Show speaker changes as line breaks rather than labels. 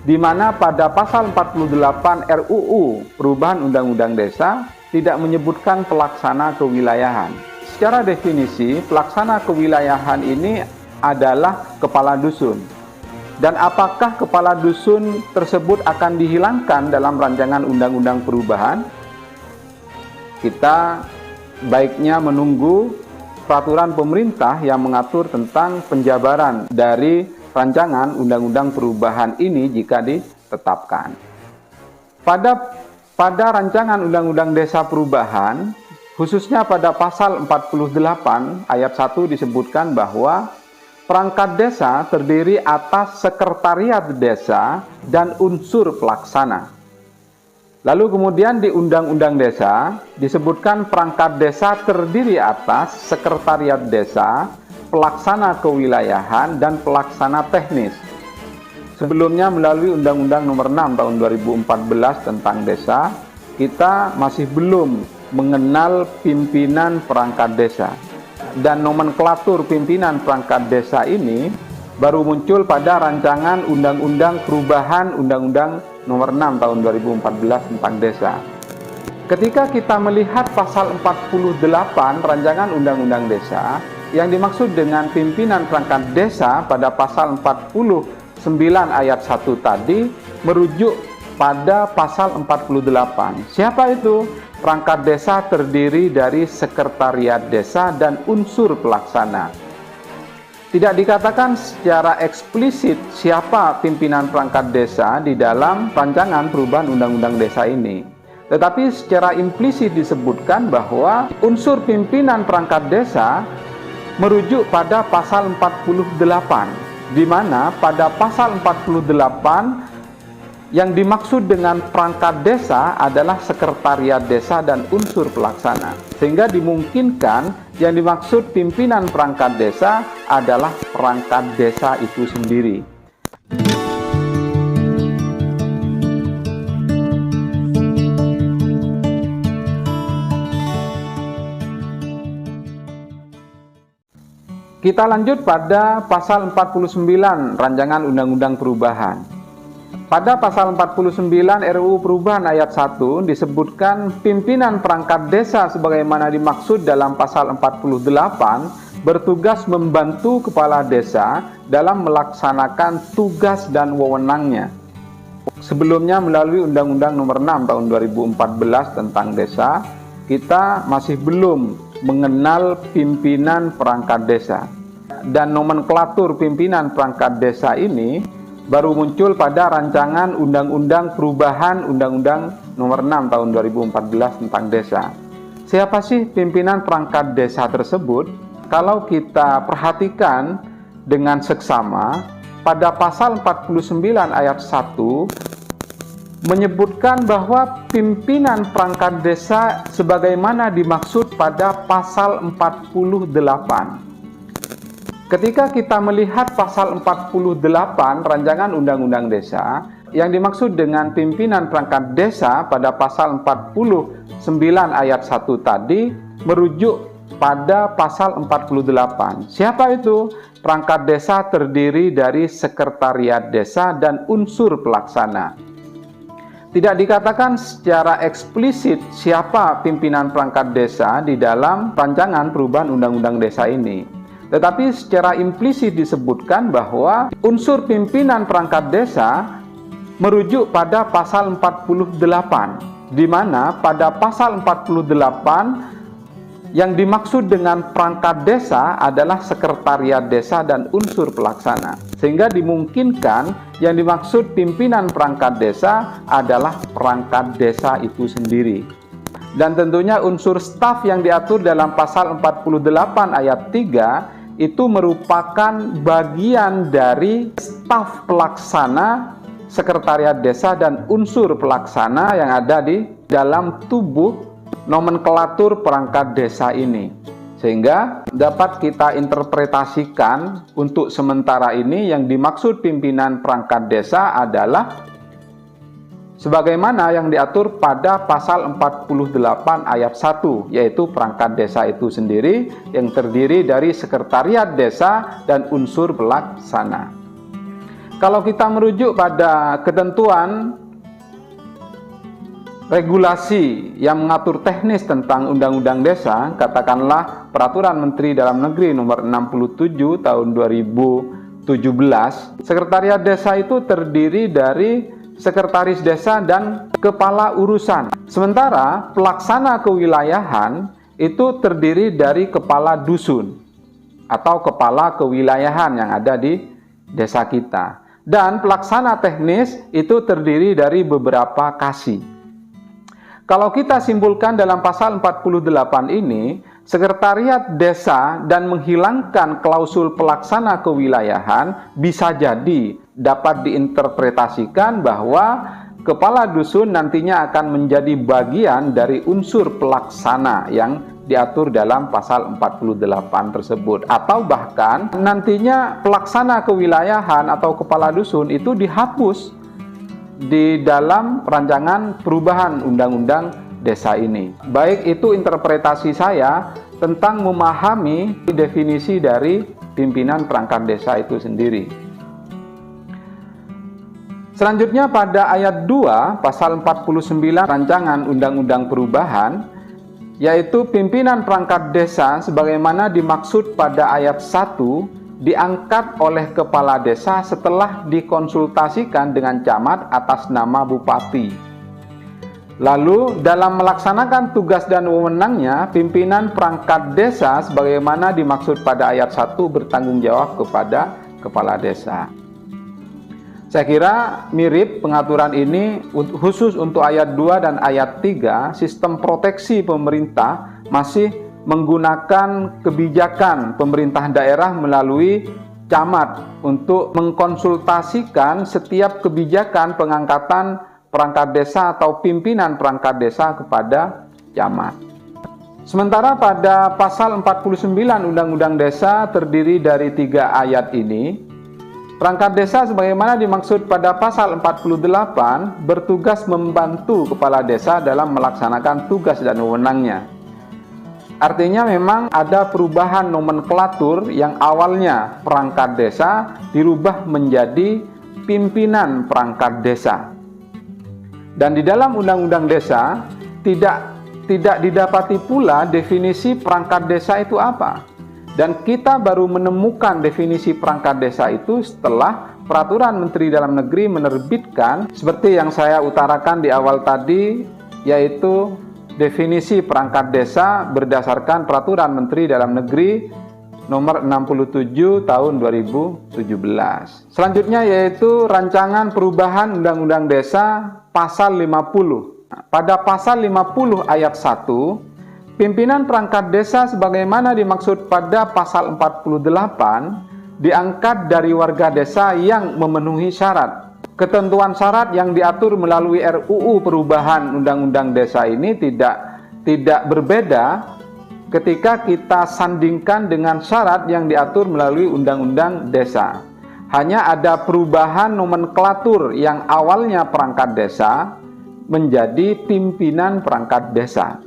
di mana pada pasal 48 RUU Perubahan Undang-Undang Desa tidak menyebutkan pelaksana kewilayahan. Secara definisi, pelaksana kewilayahan ini adalah kepala dusun. Dan apakah kepala dusun tersebut akan dihilangkan dalam rancangan undang-undang perubahan? Kita baiknya menunggu peraturan pemerintah yang mengatur tentang penjabaran dari rancangan undang-undang perubahan ini jika ditetapkan. Pada rancangan undang-undang desa perubahan, khususnya pada pasal 48 ayat 1 disebutkan bahwa perangkat desa terdiri atas sekretariat desa dan unsur pelaksana. Lalu kemudian di Undang-Undang Desa disebutkan perangkat desa terdiri atas sekretariat desa, pelaksana kewilayahan, dan pelaksana teknis. Sebelumnya melalui Undang-Undang Nomor 6 Tahun 2014 tentang desa, kita masih belum mengenal pimpinan perangkat desa. Dan nomenklatur pimpinan perangkat desa ini baru muncul pada rancangan Undang-Undang Perubahan Undang-Undang Nomor 6 Tahun 2014 tentang desa. Ketika kita melihat pasal 48 rancangan Undang-Undang Desa, yang dimaksud dengan pimpinan perangkat desa pada pasal 49 ayat 1 tadi merujuk pada pasal 48. Siapa itu? Perangkat desa terdiri dari sekretariat desa dan unsur pelaksana. Tidak dikatakan secara eksplisit siapa pimpinan perangkat desa di dalam rancangan perubahan undang-undang desa ini. Tetapi secara implisit disebutkan bahwa unsur pimpinan perangkat desa merujuk pada pasal 48, di mana pada pasal 48 yang dimaksud dengan perangkat desa adalah sekretariat desa dan unsur pelaksana. Sehingga dimungkinkan yang dimaksud pimpinan perangkat desa adalah perangkat desa itu sendiri. Kita lanjut pada pasal 49 Rancangan Undang-Undang Perubahan. Pada pasal 49 RUU Perubahan ayat 1 disebutkan pimpinan perangkat desa sebagaimana dimaksud dalam pasal 48 bertugas membantu kepala desa dalam melaksanakan tugas dan wewenangnya. Sebelumnya melalui Undang-Undang Nomor 6 Tahun 2014 tentang desa, kita masih belum mengenal pimpinan perangkat desa. Dan nomenklatur pimpinan perangkat desa ini baru muncul pada rancangan Undang-Undang Perubahan Undang-Undang Nomor 6 Tahun 2014 tentang desa. Siapa sih pimpinan perangkat desa tersebut? Kalau kita perhatikan dengan seksama, pada pasal 49 ayat 1 menyebutkan bahwa pimpinan perangkat desa sebagaimana dimaksud pada pasal 48. Ketika kita melihat pasal 48 Rancangan Undang-Undang Desa, yang dimaksud dengan pimpinan perangkat desa pada pasal 49 ayat 1 tadi merujuk pada pasal 48. Siapa itu? Perangkat desa terdiri dari sekretariat desa dan unsur pelaksana. Tidak dikatakan secara eksplisit siapa pimpinan perangkat desa di dalam rancangan perubahan undang-undang desa ini. Tetapi secara implisit disebutkan bahwa unsur pimpinan perangkat desa merujuk pada pasal 48, di mana pada pasal 48 yang dimaksud dengan perangkat desa adalah sekretariat desa dan unsur pelaksana. Sehingga dimungkinkan yang dimaksud pimpinan perangkat desa adalah perangkat desa itu sendiri. Dan tentunya unsur staf yang diatur dalam pasal 48 ayat 3 itu merupakan bagian dari staf pelaksana sekretariat desa dan unsur pelaksana yang ada di dalam tubuh nomenklatur perangkat desa ini. Sehingga dapat kita interpretasikan untuk sementara ini yang dimaksud pimpinan perangkat desa adalah sebagaimana yang diatur pada pasal 48 ayat 1, yaitu perangkat desa itu sendiri yang terdiri dari sekretariat desa dan unsur pelaksana. Kalau kita merujuk pada ketentuan regulasi yang mengatur teknis tentang Undang-Undang Desa, katakanlah Peraturan Menteri Dalam Negeri Nomor 67 Tahun 2017, Sekretariat Desa itu terdiri dari Sekretaris Desa dan Kepala Urusan. Sementara pelaksana kewilayahan itu terdiri dari Kepala Dusun atau Kepala Kewilayahan yang ada di desa kita. Dan pelaksana teknis itu terdiri dari beberapa kasih. Kalau kita simpulkan dalam pasal 48 ini, Sekretariat Desa dan menghilangkan klausul pelaksana kewilayahan bisa jadi dapat diinterpretasikan bahwa Kepala Dusun nantinya akan menjadi bagian dari unsur pelaksana yang diatur dalam pasal 48 tersebut. Atau bahkan nantinya pelaksana kewilayahan atau Kepala Dusun itu dihapus di dalam rancangan perubahan Undang-Undang Desa ini. Baik itu interpretasi saya tentang memahami definisi dari pimpinan perangkat desa itu sendiri. Selanjutnya pada ayat 2 pasal 49 rancangan Undang-Undang Perubahan, yaitu pimpinan perangkat desa sebagaimana dimaksud pada ayat 1 diangkat oleh kepala desa setelah dikonsultasikan dengan camat atas nama bupati. Lalu dalam melaksanakan tugas dan wewenangnya, pimpinan perangkat desa sebagaimana dimaksud pada ayat 1 bertanggung jawab kepada kepala desa. Saya kira mirip pengaturan ini khusus untuk ayat 2 dan ayat 3, sistem proteksi pemerintah masih menggunakan kebijakan pemerintah daerah melalui camat untuk mengkonsultasikan setiap kebijakan pengangkatan perangkat desa atau pimpinan perangkat desa kepada camat. Sementara pada pasal 49 Undang-Undang Desa terdiri dari 3 ayat ini, perangkat desa sebagaimana dimaksud pada pasal 48 bertugas membantu kepala desa dalam melaksanakan tugas dan wewenangnya. Artinya memang ada perubahan nomenklatur yang awalnya perangkat desa dirubah menjadi pimpinan perangkat desa. Dan di dalam Undang-Undang Desa tidak didapati pula definisi perangkat desa itu apa. Dan kita baru menemukan definisi perangkat desa itu setelah Peraturan Menteri Dalam Negeri menerbitkan seperti yang saya utarakan di awal tadi, yaitu definisi perangkat desa berdasarkan Peraturan Menteri Dalam Negeri Nomor 67 Tahun 2017. Selanjutnya yaitu Rancangan Perubahan Undang-Undang Desa Pasal 50. Pada Pasal 50 ayat 1, pimpinan perangkat desa sebagaimana dimaksud pada Pasal 48 diangkat dari warga desa yang memenuhi syarat. Ketentuan syarat yang diatur melalui RUU Perubahan Undang-Undang Desa ini tidak berbeda ketika kita sandingkan dengan syarat yang diatur melalui Undang-Undang Desa. Hanya ada perubahan nomenklatur yang awalnya perangkat desa menjadi pimpinan perangkat desa.